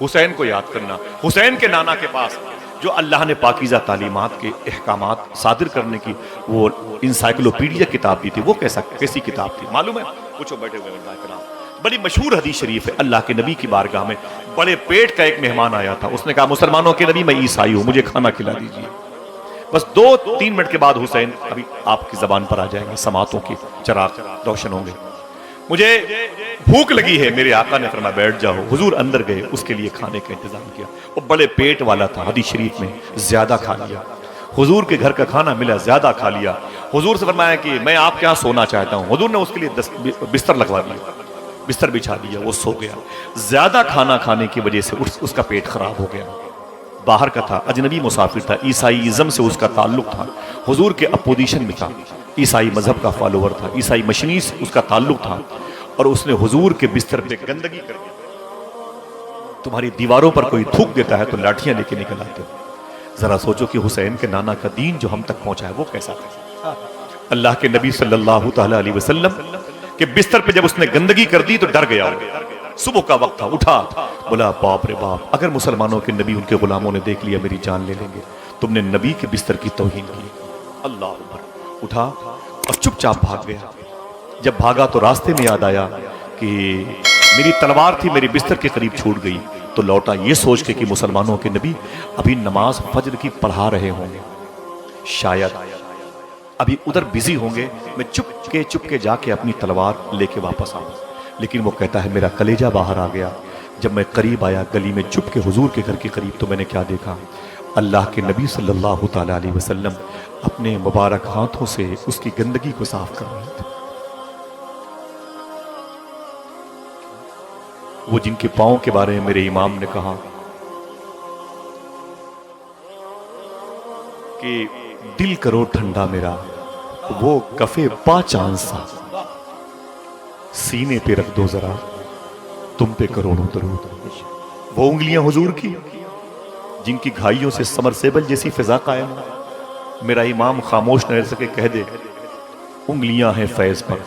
حسین کو یاد کرنا، حسین کے نانا کے پاس جو اللہ نے پاکیزہ تعلیمات کے احکامات صادر کرنے کی وہ انسائکلوپیڈیا کتاب دی تھی، وہ کیسی کتاب تھی معلوم ہے؟ پوچھو بیٹھے ہوئے علماء کرام، بڑی مشہور حدیث شریف ہے، اللہ کے نبی کی بارگاہ میں بڑے پیٹ کا ایک مہمان آیا تھا، اس نے کہا مسلمانوں کے نبی میں عیسائی ہوں، مجھے کھانا کھلا دیجیے۔ بس 2-3 منٹ کے بعد حسین ابھی آپ کی زبان پر آ جائیں گے، سماعتوں کے چراغ روشن ہوں گے، مجھے بھوک لگی ہے، میرے آقا نے فرمایا بیٹھ جاؤ، حضور اندر گئے، اس کے لیے کھانے کا انتظام کیا، وہ بڑے پیٹ والا تھا، حدیث شریف میں زیادہ کھا لیا، حضور کے گھر کا کھانا ملا، زیادہ کھا لیا، حضور سے فرمایا کہ میں آپ کے ہاں سونا چاہتا ہوں، حضور نے اس کے لیے بستر لگوا دیا، بستر بچھا دیا، وہ سو گیا، زیادہ کھانا کھانے کی وجہ سے اس کا پیٹ خراب ہو گیا، باہر کا تھا، اجنبی مسافر تھا، عیسائی ازم سے اس کا تعلق تھا، حضور کے اپوزیشن میں تھا، عیسائی مذہب کا فالوور تھا، عیسائی مشنی سے اس کا تعلق تھا، اور اس نے حضور کے بستر پہ گندگی کر دی۔ تمہاری دیواروں پر کوئی تھوک دیتا ہے تو لاٹھیاں لے کے نکل آتے ہو، ذرا سوچو کہ حسین کے نانا کا دین جو ہم تک پہنچا ہے وہ کیسا تھا۔ اللہ کے نبی صلی اللہ تعالیٰ علیہ وسلم کہ بستر پہ جب اس نے گندگی کر دی تو ڈر گیا، صبح کا وقت تھا، اٹھا، بولا باپ رے باپ، اگر مسلمانوں کے نبی ان کے غلاموں نے دیکھ لیا میری جان لے لیں گے، تم نے نبی کے بستر کی توہین کی۔ اللہ اکبر، اٹھا اور چپ چاپ بھاگ گیا۔ جب بھاگا تو راستے میں یاد آیا کہ میری تلوار تھی میری بستر کے قریب چھوٹ گئی، تو لوٹا یہ سوچ کے کہ مسلمانوں کے نبی ابھی نماز فجر کی پڑھا رہے ہوں گے، شاید ابھی ادھر بزی ہوں گے، میں چپ کے جا کے اپنی تلوار لے کے واپس آؤں۔ لیکن وہ کہتا ہے میرا کلیجہ باہر آ گیا، جب میں قریب آیا گلی میں چپ کے حضور کے گھر کے قریب، تو میں نے کیا دیکھا، اللہ کے نبی صلی اللہ تعالیٰ علیہ وسلم اپنے مبارک ہاتھوں سے اس کی گندگی کو صاف کر رہے تھے۔ وہ جن کے پاؤں کے بارے میں میرے امام نے کہا کہ دل کرو ٹھنڈا میرا، وہ کفے پا چاند سا، سینے پہ رکھ دو ذرا تم پہ کروڑوں درود۔ وہ انگلیاں حضور کی جن کی گھائیوں سے سمرسیبل جیسی فضا قائم ہو، میرا امام خاموش نہ رہ سکے، کہہ دے انگلیاں ہیں فیض پر،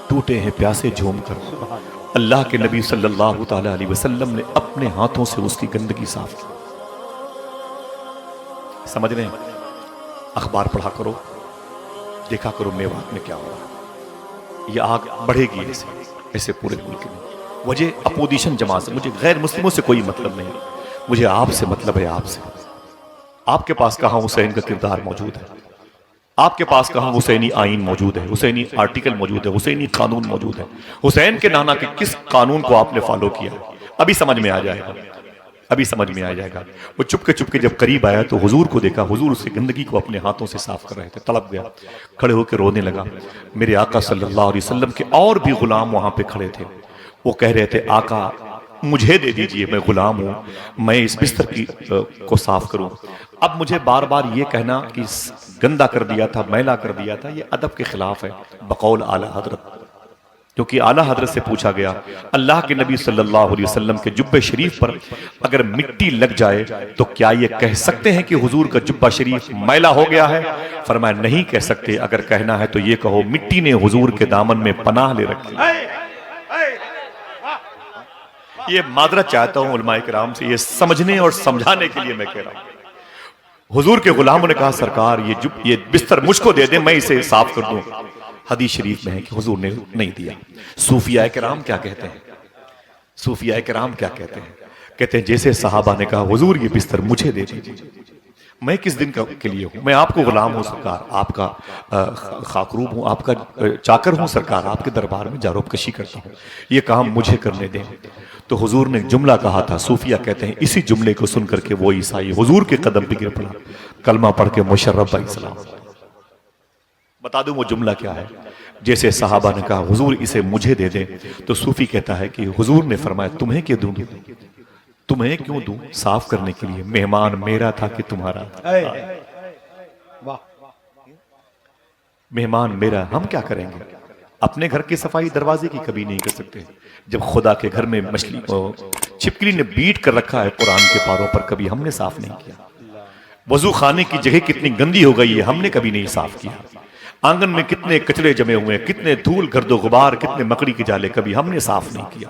ٹوٹے ہیں پیاسے جھوم کر۔ اللہ کے نبی صلی اللہ تعالیٰ علیہ وسلم نے اپنے ہاتھوں سے اس کی گندگی صاف کی۔ سمجھ رہے ہیں؟ اخبار پڑھا کرو، دیکھا کرو میوات میں کیا ہو رہا، یہ آگ بڑھے گی ایسے پورے ملک میں۔ مجھے اپوزیشن جماعت سے، مجھے غیر مسلموں سے کوئی مطلب نہیں، مجھے آپ سے مطلب ہے، آپ سے۔ آپ کے پاس کہاں حسین کا کردار موجود ہے؟ آپ کے پاس کہاں حسینی آئین موجود ہے، حسینی آرٹیکل موجود ہے، حسینی قانون موجود ہے؟ حسین کے نانا کے کس قانون کو آپ نے فالو کیا؟ ابھی سمجھ میں آ جائے گا، ابھی سمجھ میں آ جائے گا۔ وہ چپ کے جب قریب آیا تو حضور کو دیکھا، حضور اس کی گندگی کو اپنے ہاتھوں سے صاف کر رہے تھے، تڑپ گیا، کھڑے ہو کے رونے لگا۔ میرے آقا صلی اللہ علیہ وسلم کے اور بھی غلام وہاں پہ کھڑے تھے، وہ کہہ رہے تھے آقا مجھے دے دیجئے، میں غلام ہوں، میں اس بستر کو صاف کروں۔ اب مجھے بار بار یہ کہنا کہ گندا کر دیا تھا، میلا کر دیا تھا، یہ ادب کے خلاف ہے بقول اعلیٰ حضرت، کیونکہ اعلیٰ حضرت سے پوچھا گیا اللہ کے نبی صلی اللہ علیہ وسلم کے جبہ شریف پر اگر مٹی لگ جائے تو کیا یہ کہہ سکتے ہیں کہ حضور کا جبہ شریف میلا ہو گیا ہے؟ فرمایا نہیں کہہ سکتے، اگر کہنا ہے تو یہ کہو مٹی نے حضور کے دامن میں پناہ لے رکھی۔ یہ معذرت چاہتا ہوں علماء کرام سے، یہ سمجھنے اور سمجھانے کے لیے میں کہہ رہا ہوں۔ حضور کے غلاموں نے کہا سرکار یہ بستر مجھ کو دے دیں، میں اسے صاف کر دوں۔ حدیث شریف میں ہے کہ حضور نے نہیں دیا۔ صوفیاء کرام کیا کہتے ہیں؟ صوفیاء کرام کیا کہتے ہیں؟ کہتے ہیں جیسے صحابہ نے کہا حضور یہ بستر مجھے دے دیجیے، میں کس دن کے لیے ہوں، میں آپ کو غلام ہوں سرکار، آپ کا خاکروب ہوں، آپ کا چاکر ہوں سرکار، آپ کے دربار میں جاروب کشی کرتا ہوں، یہ کام مجھے کرنے دیں۔ تو حضور نے جملہ کہا تھا، صوفیہ کہتے ہیں اسی جملے کو سن کر کے وہ عیسائی حضور کے قدم پہ گر پڑا، کلمہ پڑھ کے مشرف علیہ السلام۔ بتا دوں وہ جملہ کیا ہے؟ جیسے صحابہ نے کہا حضور اسے مجھے دے دیں، تو صوفی کہتا ہے کہ حضور نے فرمایا تمہیں کیوں دوں، تمہیں کیوں دوں؟ صاف کرنے کے لیے، مہمان میرا تھا کہ تمہارا؟ مہمان میرا، ہم کیا کریں گے؟ اپنے گھر کی صفائی دروازے کی کبھی نہیں کر سکتے، جب خدا کے گھر میں مچھلی چھپکلی نے بیٹ کر رکھا ہے قرآن کے پاروں پر، کبھی ہم نے صاف نہیں کیا۔ وضو خانے کی جگہ کتنی گندی ہو گئی ہے، ہم نے کبھی نہیں صاف کیا۔ آنگن میں کتنے کچرے جمے ہوئے ہیں، کتنے دھول گرد و غبار، کتنے مکڑی کے جالے، کبھی ہم نے صاف نہیں کیا۔